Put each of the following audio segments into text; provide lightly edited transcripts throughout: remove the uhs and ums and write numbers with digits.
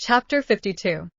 Chapter 52.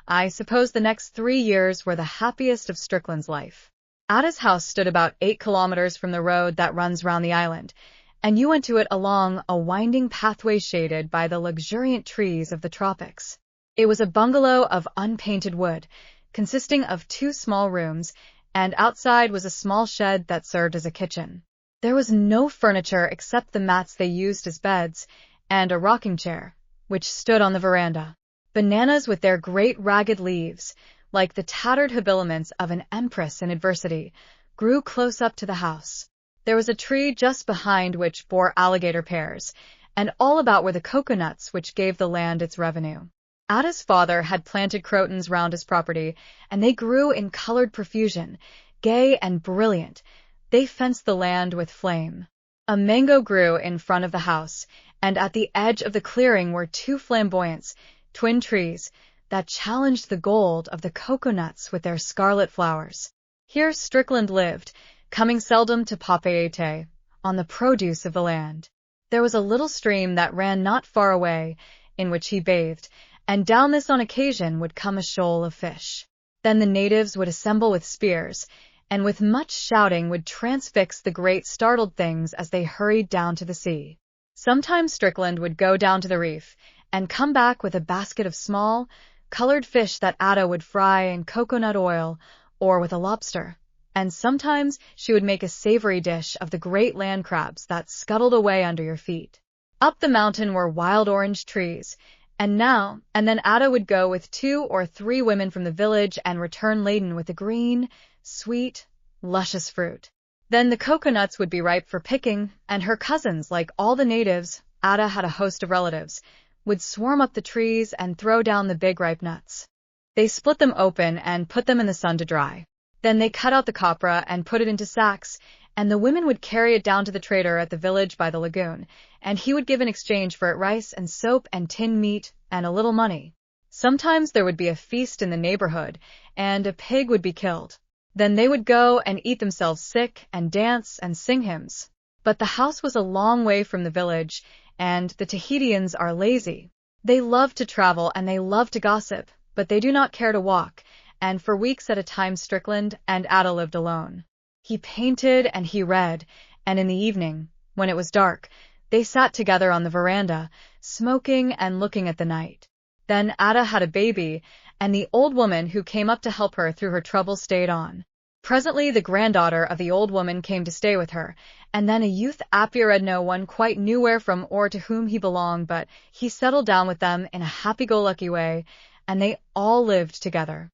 I suppose the next 3 years were the happiest of Strickland's life. Ada's house stood about 8 kilometers from the road that runs round the island, and you went to it along a winding pathway shaded by the luxuriant trees of the tropics. It was a bungalow of unpainted wood, consisting of 2 small rooms, and outside was a small shed that served as a kitchen. There was no furniture except the mats they used as beds, and a rocking chair, which stood on the veranda. Bananas with their great ragged leaves, like the tattered habiliments of an empress in adversity, grew close up to the house. There was a tree just behind which bore alligator pears, and all about were the coconuts which gave the land its revenue. Ada's father had planted crotons round his property, and they grew in colored profusion, gay and brilliant. They fenced the land with flame. A mango grew in front of the house, and at the edge of the clearing were 2 flamboyants, twin trees, that challenged the gold of the coconuts with their scarlet flowers. Here Strickland lived, coming seldom to Papeete, on the produce of the land. There was a little stream that ran not far away, in which he bathed, and down this on occasion would come a shoal of fish. Then the natives would assemble with spears, and with much shouting would transfix the great startled things as they hurried down to the sea. Sometimes Strickland would go down to the reef, and come back with a basket of small, colored fish that Ada would fry in coconut oil, or with a lobster. And sometimes she would make a savory dish of the great land crabs that scuttled away under your feet. Up the mountain were wild orange trees, and now and then Ada would go with 2 or 3 women from the village and return laden with the green, sweet, luscious fruit. Then the coconuts would be ripe for picking, and her cousins, like all the natives, Ada had a host of relatives, would swarm up the trees and throw down the big ripe nuts. They split them open and put them in the sun to dry. Then they cut out the copra and put it into sacks, and the women would carry it down to the trader at the village by the lagoon, and he would give in exchange for it rice and soap and tinned meat and a little money. Sometimes there would be a feast in the neighborhood, and a pig would be killed. Then they would go and eat themselves sick and dance and sing hymns. But the house was a long way from the village, and the Tahitians are lazy. They love to travel and they love to gossip, but they do not care to walk, and for weeks at a time Strickland and Ada lived alone. He painted and he read, and in the evening, when it was dark, they sat together on the veranda, smoking and looking at the night. Then Ada had a baby, and the old woman who came up to help her through her trouble stayed on. Presently the granddaughter of the old woman came to stay with her, and then a youth appeared no one quite knew where from or to whom he belonged, but he settled down with them in a happy-go-lucky way, and they all lived together.